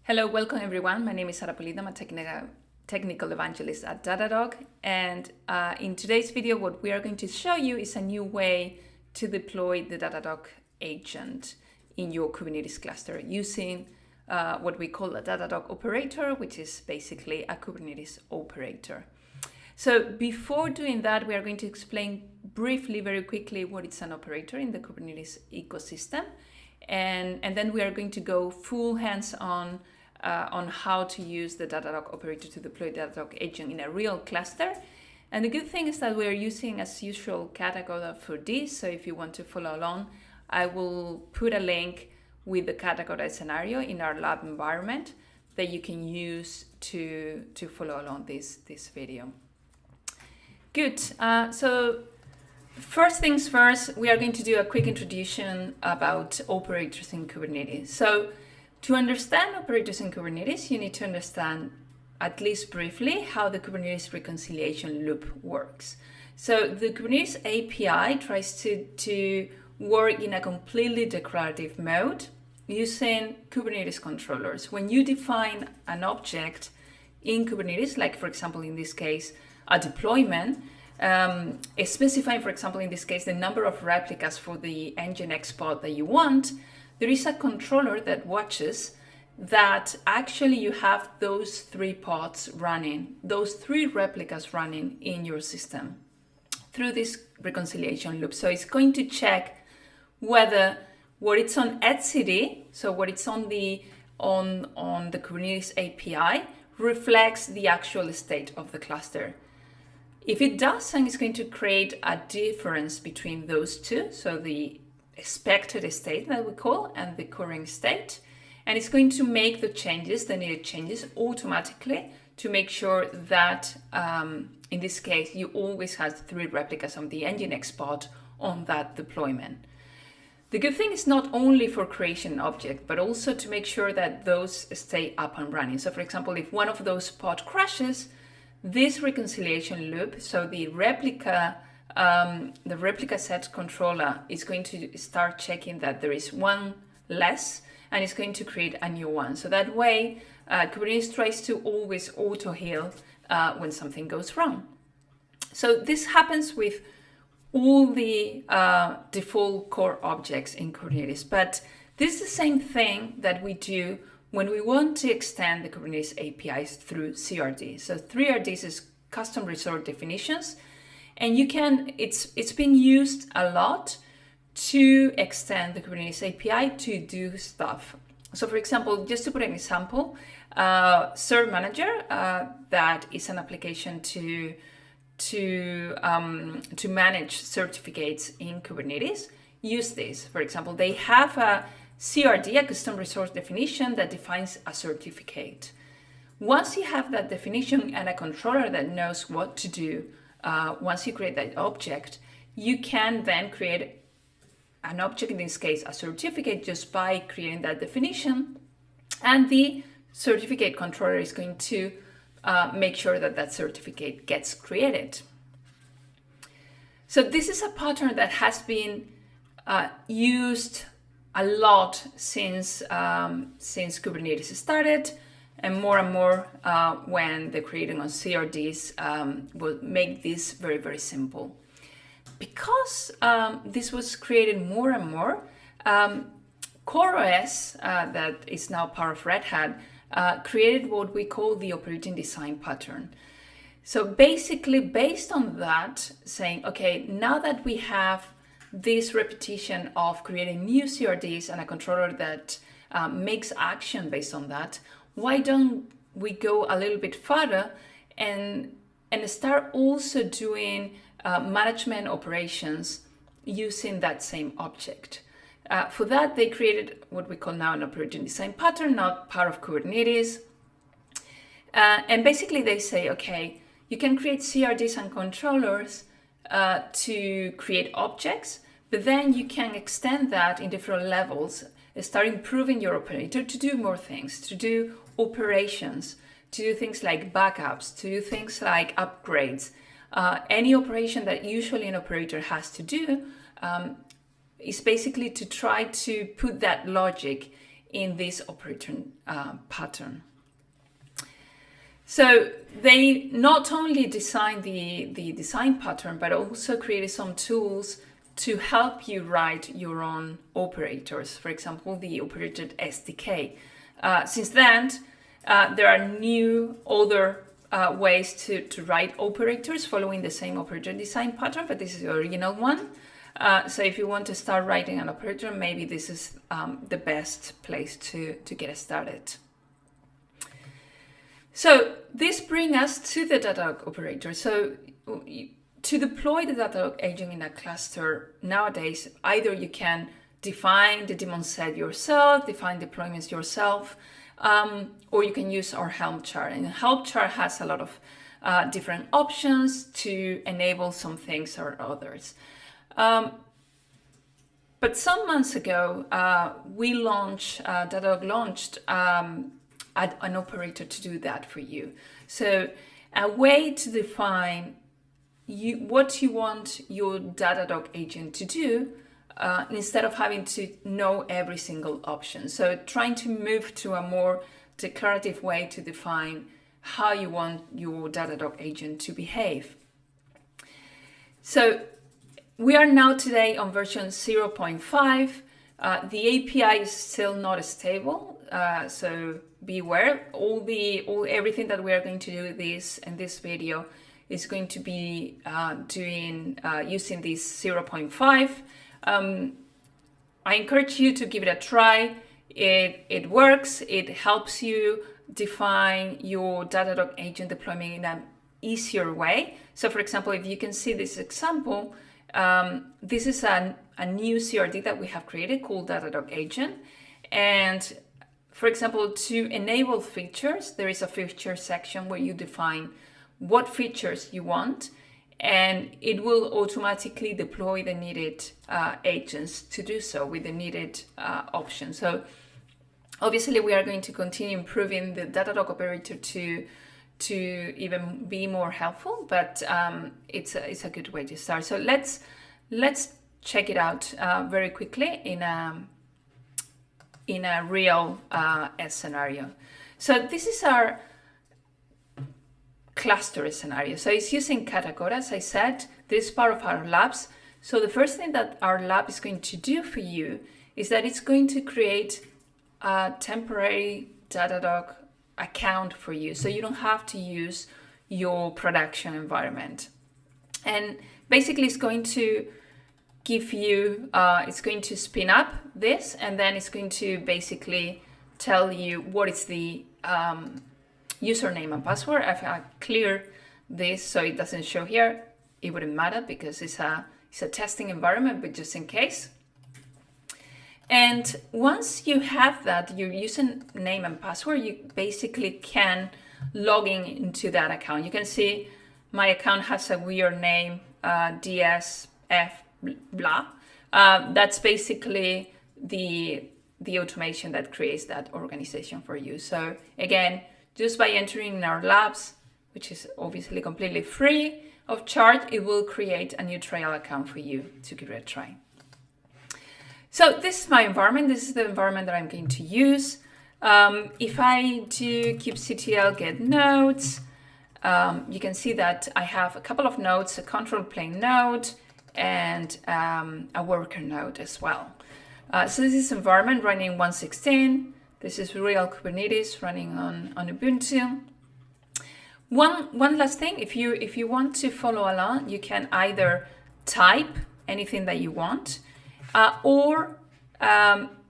Hello, welcome everyone. My name is Sara Polida. I'm a technical evangelist at Datadog. And in today's video, what we are going to show you is a new way to deploy the Datadog Agent in your Kubernetes cluster using what we call a Datadog Operator, which is basically a Kubernetes operator. So before doing that, we are going to explain briefly, very quickly, what is an operator in the Kubernetes ecosystem. And then we are going to go full hands-on on how to use the Datadog Operator to deploy Datadog Agent in a real cluster. And the good thing is that we are using, as usual, Katacoda for this. So if you want to follow along, I will put a link with the Katacoda scenario in our lab environment that you can use to follow along this video. Good. So first things first, we are going to do a quick introduction about operators in Kubernetes. So to understand operators in Kubernetes, you need to understand, at least briefly, how the Kubernetes reconciliation loop works. So the Kubernetes API tries to work in a completely declarative mode using Kubernetes controllers. When you define an object in Kubernetes, like for example, in this case, a deployment, specifying, for example, in this case, the number of replicas for the Nginx pod that you want, there is a controller that watches that actually you have those 3 pods running, those 3 replicas running in your system through this reconciliation loop. So it's going to check whether what it's on etcd, so what it's on the Kubernetes API, reflects the actual state of the cluster. If it doesn't, it's going to create a difference between those two, so the expected state that we call and the current state, and it's going to make the changes, the needed changes, automatically to make sure that in this case you always have 3 replicas on the Nginx pod on that deployment. The good thing is not only for creation an object, but also to make sure that those stay up and running. So for example, if one of those pods crashes, this reconciliation loop, so the replica set controller is going to start checking that there is one less, and it's going to create a new one. So that way, Kubernetes tries to always auto-heal when something goes wrong. So this happens with all the default core objects in Kubernetes, but this is the same thing that we do when we want to extend the Kubernetes APIs through CRD. So 3RDs is custom resource definitions, and you can, it's being used a lot to extend the Kubernetes API to do stuff. So for example, just to put an example, Cert Manager, that is an application to manage certificates in Kubernetes, use this. For example, they have a CRD, a custom resource definition that defines a certificate. Once you have that definition and a controller that knows what to do, once you create that object, you can then create an object, in this case, a certificate, just by creating that definition. And the certificate controller is going to make sure that that certificate gets created. So this is a pattern that has been used a lot since Kubernetes started, and more when the creating of CRDs will make this very, very simple. Because this was created more and more, CoreOS, that is now part of Red Hat, created what we call the operating design pattern. So basically, based on that, saying, okay, now that we have this repetition of creating new CRDs and a controller that makes action based on that, why don't we go a little bit further and start also doing management operations using that same object? For that, they created what we call now an operating design pattern, not part of Kubernetes. And basically they say, okay, you can create CRDs and controllers to create objects, but then you can extend that in different levels, start improving your operator to do more things, to do operations, to do things like backups, to do things like upgrades. Any operation that usually an operator has to do is basically to try to put that logic in this operator pattern. So they not only designed the design pattern, but also created some tools to help you write your own operators. For example, the operator SDK. Since then, there are new other ways to write operators following the same operator design pattern, but this is the original one. So if you want to start writing an operator, maybe this is the best place to get started. So this brings us to the Datadog operator. So to deploy the Datadog agent in a cluster nowadays, either you can define the daemon set yourself, define deployments yourself, or you can use our Helm chart. And Helm chart has a lot of different options to enable some things or others. But some months ago, Datadog launched an operator to do that for you. So a way to define what you want your Datadog agent to do instead of having to know every single option. So trying to move to a more declarative way to define how you want your Datadog agent to behave. So we are now today on version 0.5. The API is still not stable, so beware. Everything that we are going to do in this video is going to be using this 0.5. I encourage you to give it a try. It works. It helps you define your Datadog agent deployment in an easier way. So for example, if you can see this example, this is a new CRD that we have created called Datadog Agent. And for example, to enable features, there is a feature section where you define what features you want, and it will automatically deploy the needed agents to do so with the needed options. So obviously we are going to continue improving the Datadog operator to even be more helpful, but it's a good way to start. So let's check it out very quickly in a real scenario. So this is our cluster scenario. So it's using Katakota, as I said. This is part of our labs. So the first thing that our lab is going to do for you is that it's going to create a temporary Datadog account for you, so you don't have to use your production environment. And basically it's going to give you, it's going to spin up this, and then it's going to basically tell you what is the username and password. If I clear this so it doesn't show here, it wouldn't matter because it's a testing environment, but just in case. And once you have that, your username and password, you basically can log into that account. You can see my account has a weird name, DSF blah. That's basically the automation that creates that organization for you. So again, just by entering in our labs, which is obviously completely free of charge, it will create a new trial account for you to give it a try. So this is my environment. This is the environment that I'm going to use. If I do kubectl get nodes, you can see that I have a couple of nodes, a control plane node and a worker node as well. So this is environment running 1.16. This is real Kubernetes running on Ubuntu. One last thing, if you want to follow along, you can either type anything that you want, or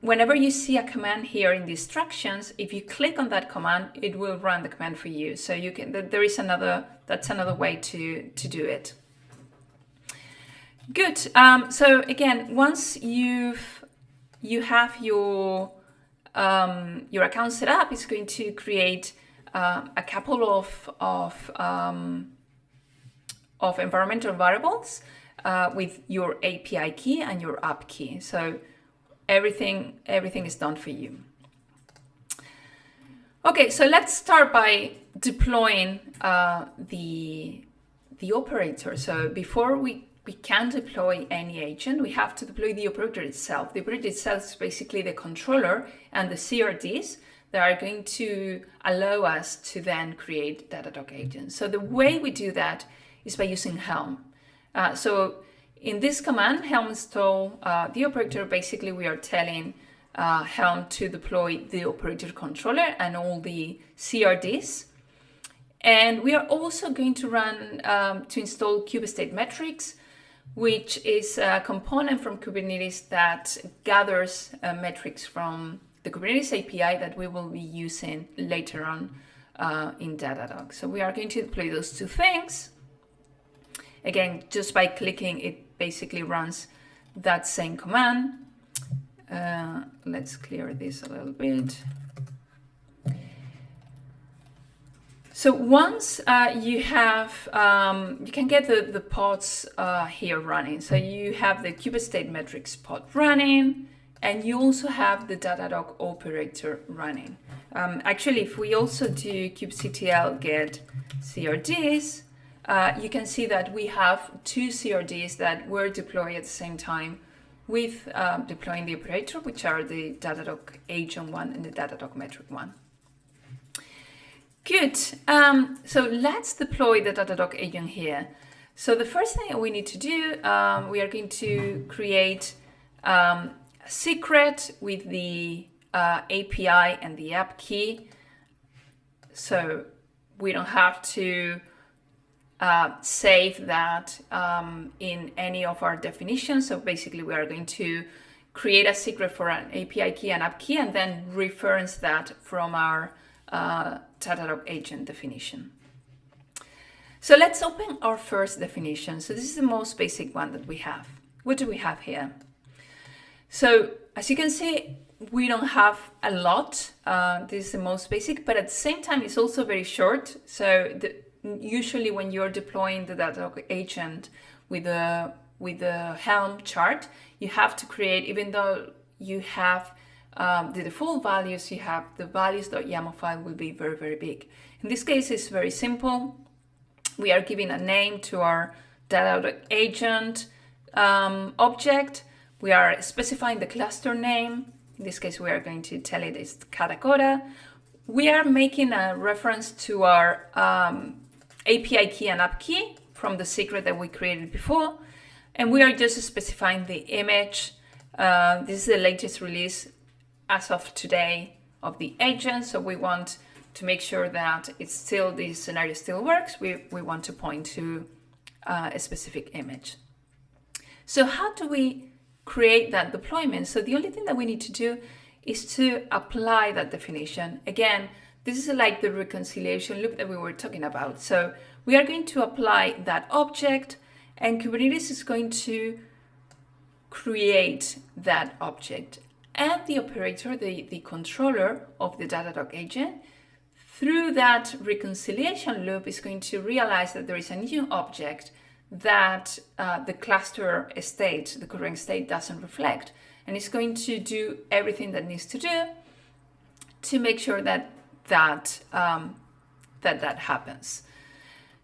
whenever you see a command here in the instructions, if you click on that command, it will run the command for you. So you can, that's another way to do it. Good. So again, once you have your account set up, it's going to create a couple of environmental variables with your API key and your app key. So everything is done for you. Okay, so let's start by deploying the operator. So before we we can't deploy any agent. We have to deploy the operator itself. The operator itself is basically the controller and the CRDs that are going to allow us to then create Datadog agents. So the way we do that is by using Helm. So in this command, Helm install the operator, basically we are telling Helm to deploy the operator controller and all the CRDs. And we are also going to run to install kubestate metrics, which is a component from Kubernetes that gathers metrics from the Kubernetes API that we will be using later on in Datadog. So we are going to deploy those two things. Again, just by clicking, it basically runs that same command. Let's clear this a little bit. So once you have, you can get the pods here running. So you have the kubestate metrics pod running, and you also have the Datadog operator running. Actually, if we also do kubectl get CRDs, you can see that we have two CRDs that were deployed at the same time with deploying the operator, which are the Datadog Agent one and the Datadog Metric one. Good. So let's deploy the Datadog Agent here. So the first thing we need to do, we are going to create a secret with the API and the app key. So we don't have to save that in any of our definitions. So basically we are going to create a secret for an API key and app key and then reference that from our Datadog agent definition. So let's open our first definition. So this is the most basic one that we have. What do we have here? So as you can see, we don't have a lot. This is the most basic, but at the same time, it's also very short. So usually when you're deploying the Datadog agent with the Helm chart, you have to create, even though you have the default values, you have the values.yaml file will be very, very big. In this case, it's very simple. We are giving a name to our Datadog agent object. We are specifying the cluster name. In this case, we are going to tell it it's Katakota. We are making a reference to our API key and app key from the secret that we created before. And we are just specifying the image. This is the latest release as of today of the agent. So we want to make sure that it's still, this scenario still works. We want to point to a specific image. So how do we create that deployment? So the only thing that we need to do is to apply that definition. Again, this is like the reconciliation loop that we were talking about. So we are going to apply that object, and Kubernetes is going to create that object. And the operator, the controller of the Datadog agent, through that reconciliation loop is going to realize that there is a new object that the cluster state, the current state, doesn't reflect. And it's going to do everything that needs to do to make sure that that happens.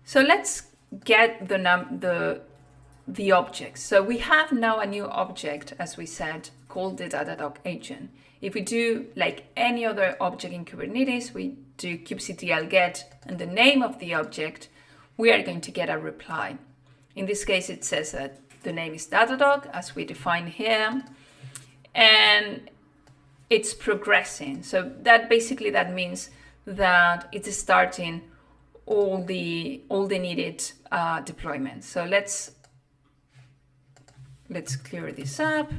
So let's get the objects. So we have now a new object, as we said, called the Datadog agent. If we do like any other object in Kubernetes, we do kubectl get and the name of the object, we are going to get a reply. In this case, it says that the name is Datadog, as we define here, and it's progressing. So that basically that means that it's starting all the needed deployments. So let's clear this up.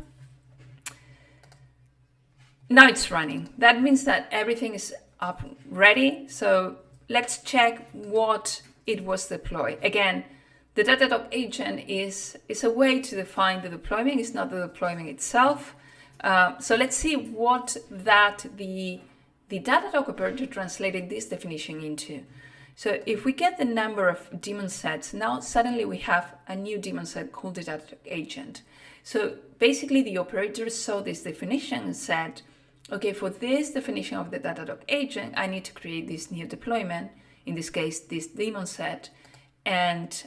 Now it's running. That means that everything is up ready. So let's check what it was deployed. Again, the Datadog agent is a way to define the deployment. It's not the deployment itself. So let's see what the Datadog operator translated this definition into. So if we get the number of daemon sets, now suddenly we have a new daemon set called the Datadog agent. So basically the operator saw this definition and said, okay, for this definition of the Datadog agent, I need to create this new deployment, in this case, this daemon set, and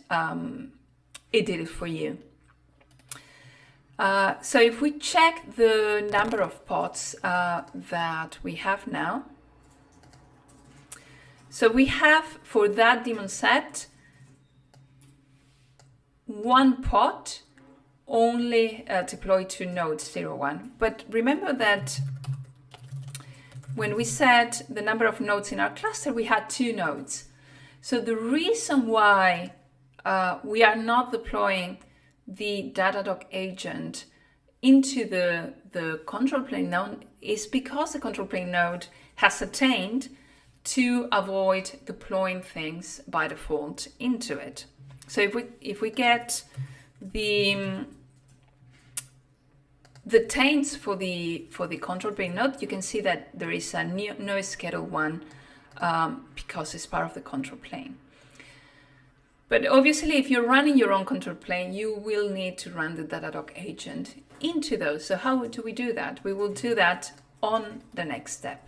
it did it for you. So if we check the number of pods that we have now, so we have for that daemon set one pod only deployed to node 01. But remember that when we set the number of nodes in our cluster, we had 2 nodes. So the reason why we are not deploying the Datadog agent into the control plane node is because the control plane node has attained to avoid deploying things by default into it. So if we get the taints for the control plane node, you can see that there is a no schedule 1 because it's part of the control plane. But obviously, if you're running your own control plane, you will need to run the Datadog agent into those. So how do we do that? We will do that on the next step.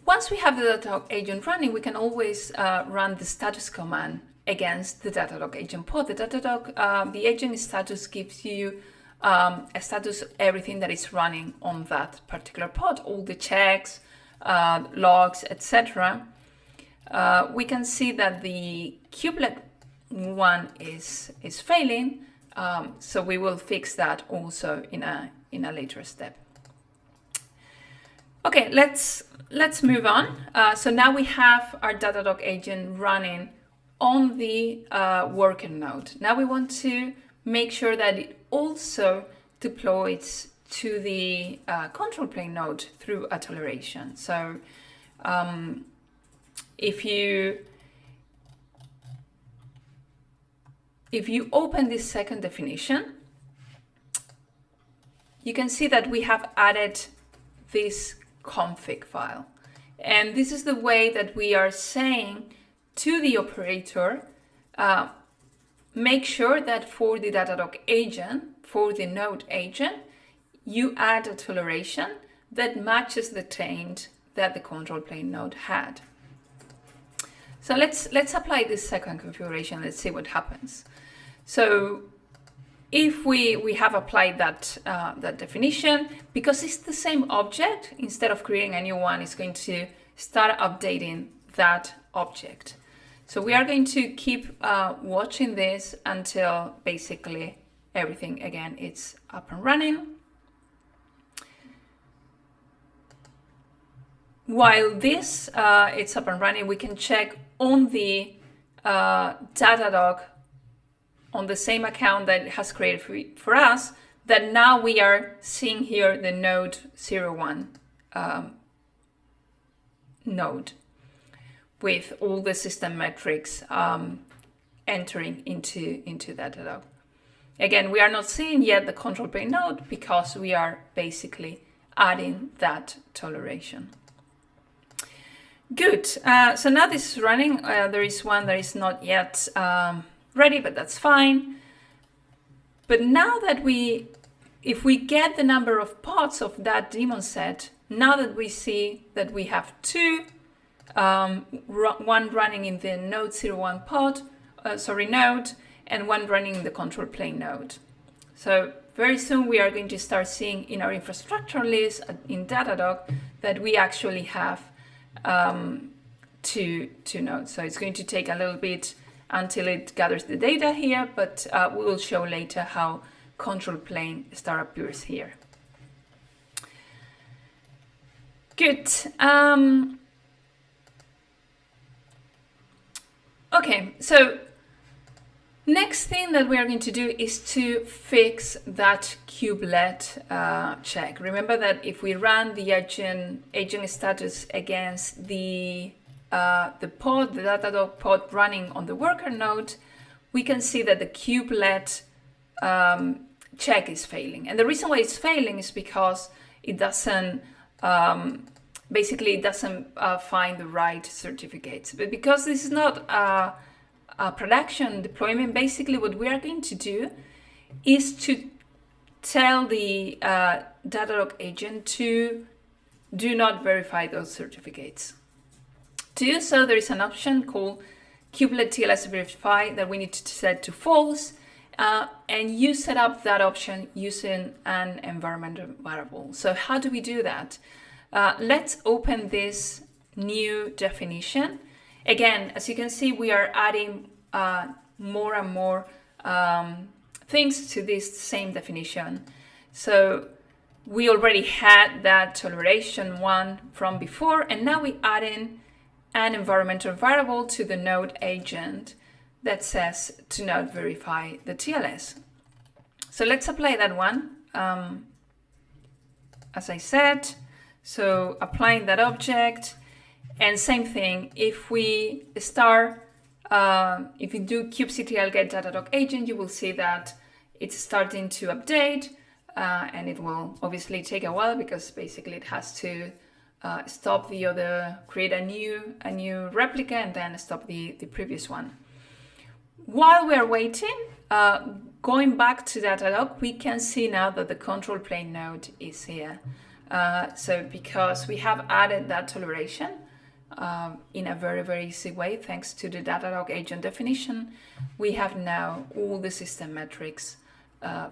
Once we have the Datadog agent running, we can always run the status command against the Datadog agent pod. The agent status gives you a status of everything that is running on that particular pod, all the checks, logs, etc. We can see that the kubelet one is failing, so we will fix that also in a later step. Okay, let's move on. So now we have our Datadog agent running on the worker node. Now we want to make sure that it also deploys to the control plane node through a toleration. So if you open this second definition, you can see that we have added this config file. And this is the way that we are saying to the operator, make sure that for the Datadog agent, for the node agent, you add a toleration that matches the taint that the control plane node had. So let's apply this second configuration. Let's see what happens. So if we have applied that definition, because it's the same object, instead of creating a new one, it's going to start updating that object. So we are going to keep watching this until basically everything again is up and running. While this it's up and running, we can check on the Datadog on the same account that it has created for us, that now we are seeing here the node 01 node with all the system metrics entering into Datadog. Again, we are not seeing yet the control plane node because we are basically adding that toleration. Good. So now this is running. There is one that is not yet ready, but that's fine. But now that if we get the number of pods of that daemon set, now that we see that we have 2, one running in the node 01 pod, node, and one running in the control plane node. So very soon we are going to start seeing in our infrastructure list in Datadog that we actually have 2 nodes. So it's going to take a little bit until it gathers the data here, but we will show later how control plane star appears here. Good. Okay, so next thing that we are going to do is to fix that kubelet check. Remember that if we run the agent status against the Datadog pod running on the worker node, we can see that the kubelet check is failing. And the reason why it's failing is because it doesn't basically it doesn't find the right certificates. But because this is not a production deployment, basically what we are going to do is to tell the Datadog agent to do not verify those certificates. To do so, there is an option called kubelet TLS verify that we need to set to false, and you set up that option using an environmental variable. So how do we do that? Let's open this new definition. Again, as you can see, we are adding more and more things to this same definition. So we already had that toleration one from before, and now we add in an environmental variable to the node agent that says to not verify the TLS. So let's apply that one. As I said, so applying that object, and same thing, if we start, if you do kubectl get Datadog agent, you will see that it's starting to update, and it will obviously take a while because basically it has to stop the other, create a new replica, and then stop the previous one. While we are waiting, going back to Datadog, we can see now that the control plane node is here. So because we have added that toleration in a very, very easy way, thanks to the Datadog agent definition, we have now all the system metrics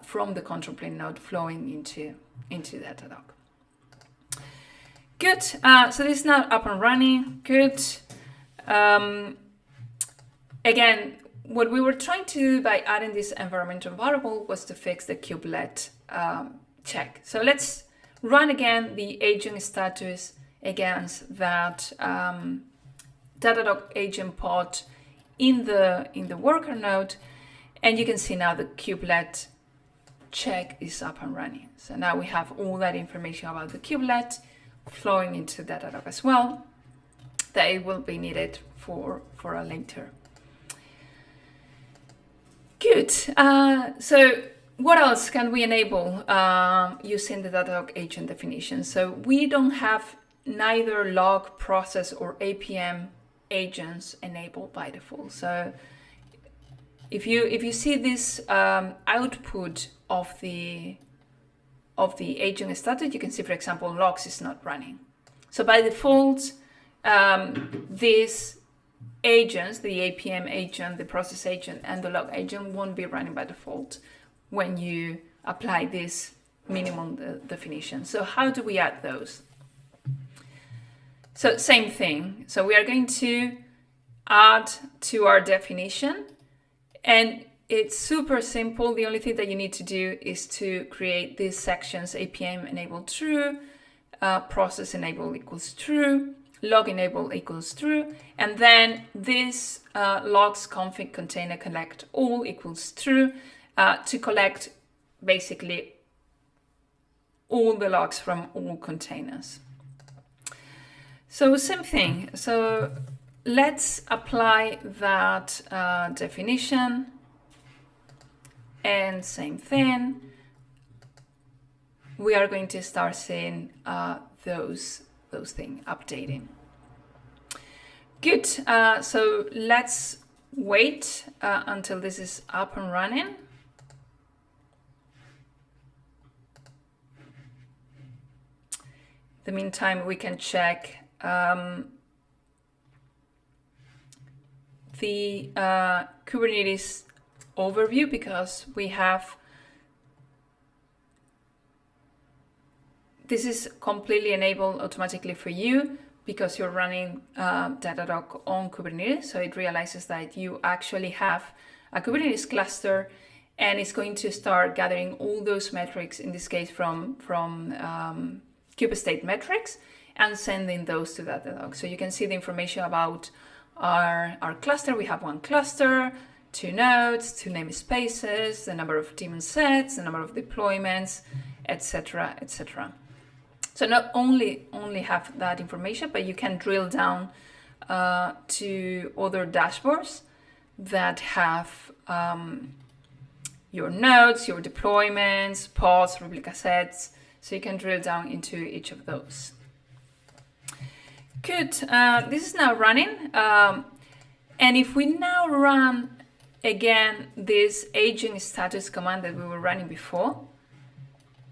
from the control plane node flowing into Datadog. Good, so this is now up and running, good. Again, what we were trying to do by adding this environmental variable was to fix the kubelet check. So let's run again the agent status against that Datadog agent pod in the worker node, and you can see now the kubelet check is up and running. So now we have all that information about the kubelet flowing into Datadog as well, that it will be needed for a later. Good. So what else can we enable using the Datadog agent definition? So we don't have neither log, process, or APM agents enabled by default. So if you see this output of the agent status, you can see, for example, logs is not running. So by default, these agents, the APM agent, the process agent, and the log agent won't be running by default when you apply this minimum definition. So how do we add those? So same thing. So we are going to add to our definition, and it's super simple. The only thing that you need to do is to create these sections: APM enable true, process enable equals true, log enable equals true, and then this logs config container collect all equals true to collect basically all the logs from all containers. So same thing. So let's apply that definition, and same thing. We are going to start seeing those things updating. Good. So let's wait until this is up and running. In the meantime, we can check the Kubernetes overview, because we have, this is completely enabled automatically for you because you're running Datadog on Kubernetes. So it realizes that you actually have a Kubernetes cluster, and it's going to start gathering all those metrics, in this case from kubestate metrics, and sending those to Datadog. So you can see the information about our cluster. We have one cluster, 2 nodes, 2 namespaces, the number of daemon sets, the number of deployments, etc., etc. So not only have that information, but you can drill down to other dashboards that have your nodes, your deployments, pods, replica sets. So you can drill down into each of those. Good. This is now running. And if we now run again this agent status command that we were running before,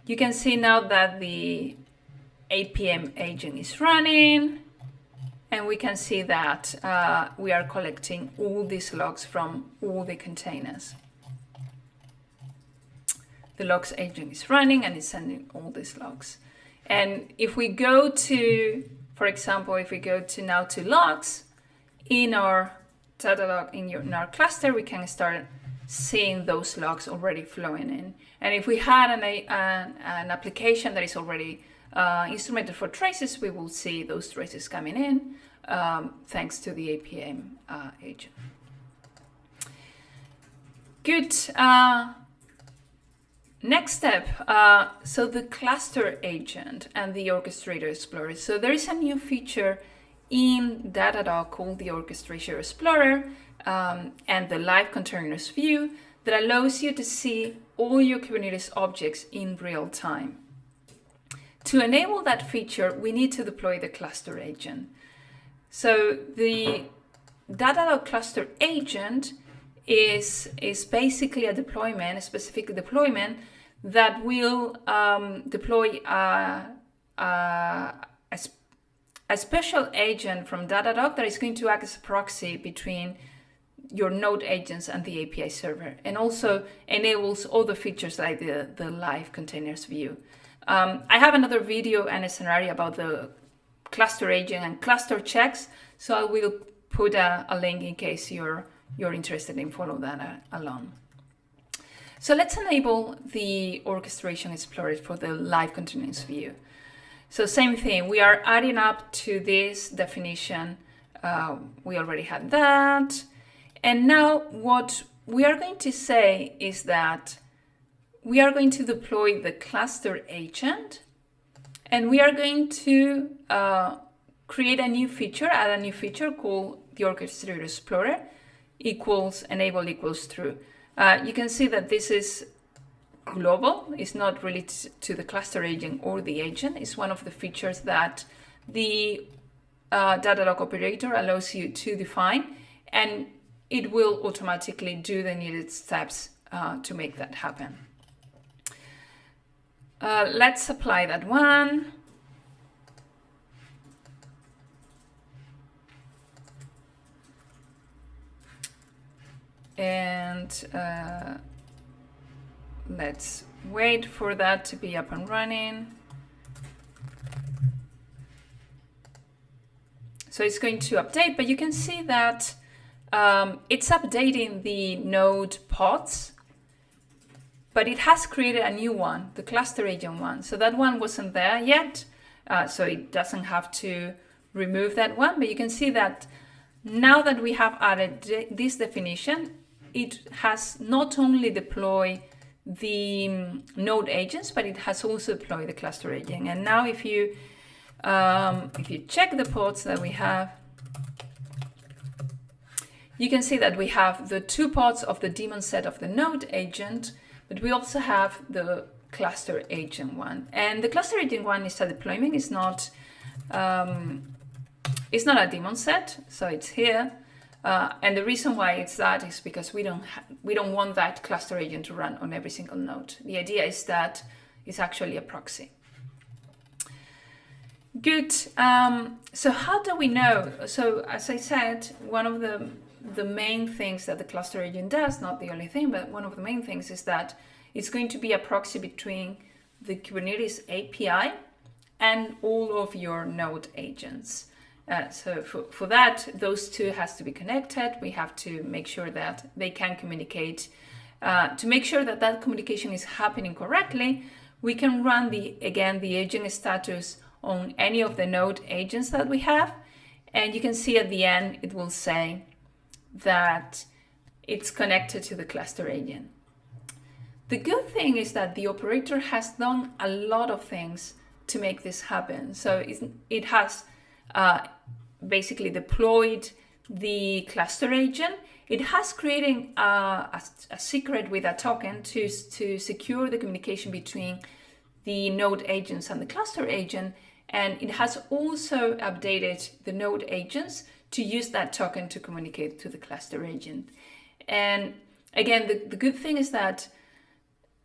you can see now that the APM agent is running, and we can see that we are collecting all these logs from all the containers. The logs agent is running and it's sending all these logs. And if we go to, for example, if we go to now to logs in our Datadog, in our cluster, we can start seeing those logs already flowing in. And if we had an application that is already instrumented for traces, we will see those traces coming in thanks to the APM agent. Good. Next step, so the cluster agent and the orchestrator explorer. So there is a new feature in Datadog called the orchestrator explorer and the live containers view that allows you to see all your Kubernetes objects in real time. To enable that feature, we need to deploy the cluster agent. So the Datadog cluster agent is basically a deployment, a specific deployment that will deploy a special agent from Datadog that is going to act as a proxy between your node agents and the API server, and also enables all the features like the live containers view. I have another video and a scenario about the cluster agent and cluster checks, so I will put a link in case you're interested in follow that along. So let's enable the orchestration explorer for the live containers view. So same thing, we are adding up to this definition. We already had that. And now what we are going to say is that we are going to deploy the cluster agent, and we are going to create a new feature, add a new feature called the orchestrator explorer equals enable equals true. You can see that this is global. It's not related to the cluster agent or the agent. It's one of the features that the Datadog operator allows you to define, and it will automatically do the needed steps to make that happen. Let's apply that one. And let's wait for that to be up and running. So it's going to update, but you can see that it's updating the node pods, but it has created a new one, the cluster agent one. So that one wasn't there yet, so it doesn't have to remove that one. But you can see that now that we have added this definition, it has not only deployed the node agents, but it has also deployed the cluster agent. And now if you check the pods that we have, you can see that we have the two pods of the daemon set of the node agent, but we also have the cluster agent one. And the cluster agent one is a deployment. It's not a daemon set, so it's here. And the reason why it's that is because we don't want that cluster agent to run on every single node. The idea is that it's actually a proxy. Good. So how do we know? So as I said, one of the main things that the cluster agent does, not the only thing, but one of the main things is that it's going to be a proxy between the Kubernetes API and all of your node agents. So for that, those two has to be connected. We have to make sure that they can communicate. To make sure that that communication is happening correctly, we can run the agent status on any of the node agents that we have. And you can see at the end, it will say that it's connected to the cluster agent. The good thing is that the operator has done a lot of things to make this happen. So it has basically deployed the cluster agent. It has created a secret with a token to secure the communication between the node agents and the cluster agent. And it has also updated the node agents to use that token to communicate to the cluster agent. And again, the good thing is that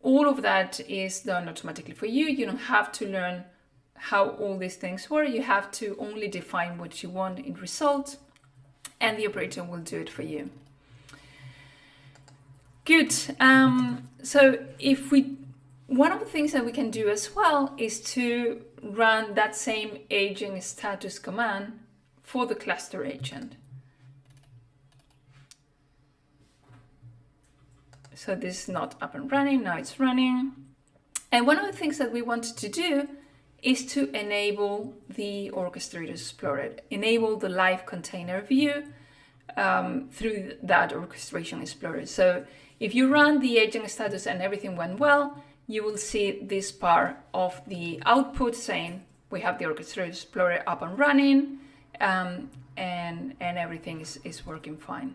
all of that is done automatically for you. You don't have to learn how all these things work. You have to only define what you want in result, and the operator will do it for you. Good. So one of the things that we can do as well is to run that same agent status command for the cluster agent. So this is not up and running, now it's running. And one of the things that we wanted to do is to enable the Orchestrator Explorer, enable the live container view through that Orchestration Explorer. So if you run the agent status and everything went well, you will see this part of the output saying we have the Orchestrator Explorer up and running, and everything is working fine.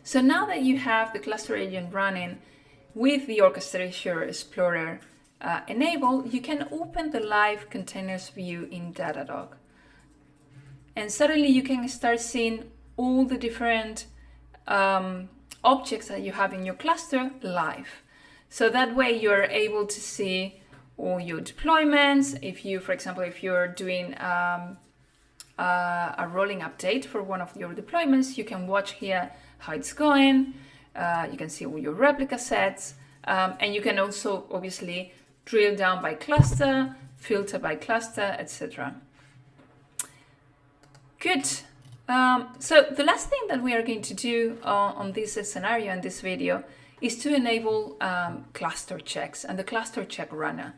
So now that you have the cluster agent running with the Orchestrator Explorer enabled, you can open the live containers view in Datadog. And suddenly you can start seeing all the different objects that you have in your cluster live. So that way you're able to see all your deployments. If you, for example, if you're doing a rolling update for one of your deployments, you can watch here how it's going. You can see all your replica sets, and you can also obviously drill down by cluster, filter by cluster, etc. Good. So the last thing that we are going to do on this scenario and this video is to enable cluster checks and the cluster check runner.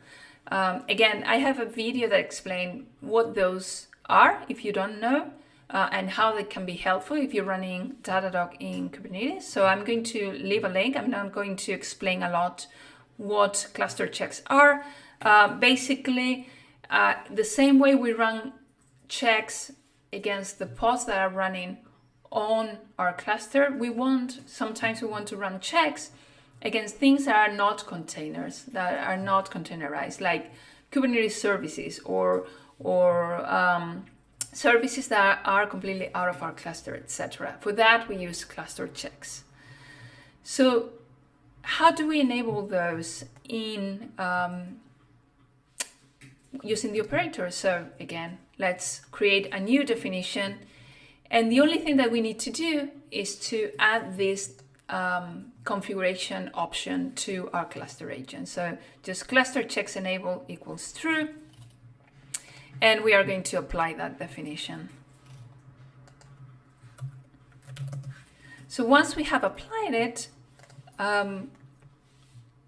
Again, I have a video that explains what those are if you don't know, and how they can be helpful if you're running Datadog in Kubernetes. So I'm going to leave a link. I'm not going to explain a lot what cluster checks are. Basically, the same way we run checks against the pods that are running on our cluster, sometimes we want to run checks against things that are not containers, that are not containerized, like Kubernetes services or services that are completely out of our cluster, etc. For that, we use cluster checks. So how do we enable those in using the operator? So again, let's create a new definition. And the only thing that we need to do is to add this configuration option to our cluster agent. So just cluster checks enable equals true. And we are going to apply that definition. So once we have applied it,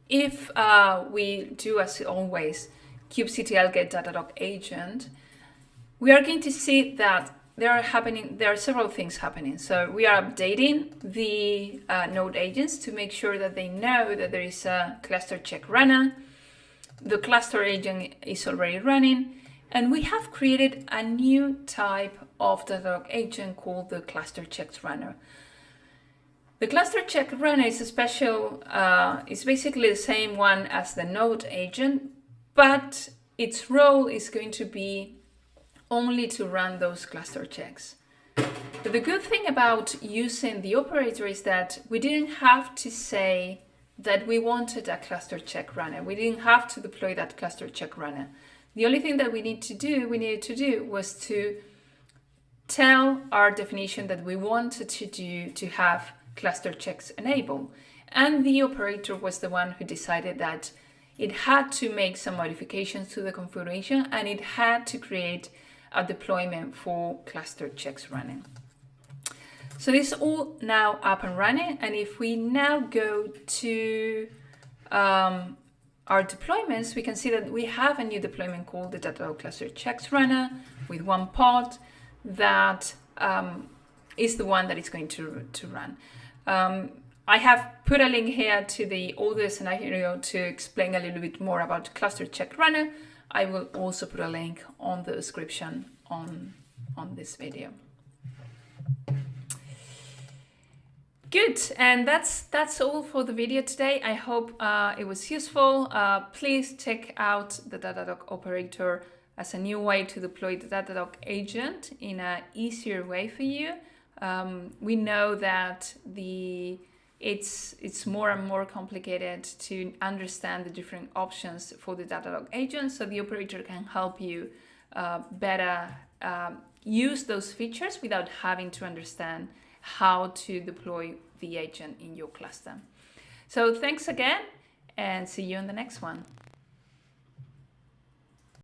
if we do as always, kubectl get Datadog agent, we are going to see that there are several things happening. So we are updating the node agents to make sure that they know that there is a cluster check runner. The cluster agent is already running. And we have created a new type of Datadog agent called the cluster checks runner. The cluster check runner is a special, it's basically the same one as the node agent, but its role is going to be only to run those cluster checks. But the good thing about using the operator is that we didn't have to say that we wanted a cluster check runner. We didn't have to deploy that cluster check runner. The only thing that we needed to do was to tell our definition that we wanted to have cluster checks enabled. And the operator was the one who decided that it had to make some modifications to the configuration and it had to create a deployment for cluster checks running. So this is all now up and running. And if we now go to our deployments, we can see that we have a new deployment called the Datadog Cluster Checks Runner with one pod that is the one that is going to run. I have put a link here to the older scenario to explain a little bit more about Cluster Check Runner. I will also put a link on the description on this video. Good, and that's all for the video today. I hope it was useful. Please check out the Datadog Operator as a new way to deploy the Datadog agent in an easier way for you. We know that the it's more and more complicated to understand the different options for the Datadog agent. So the operator can help you better use those features without having to understand how to deploy the agent in your cluster. So thanks again, and see you in the next one.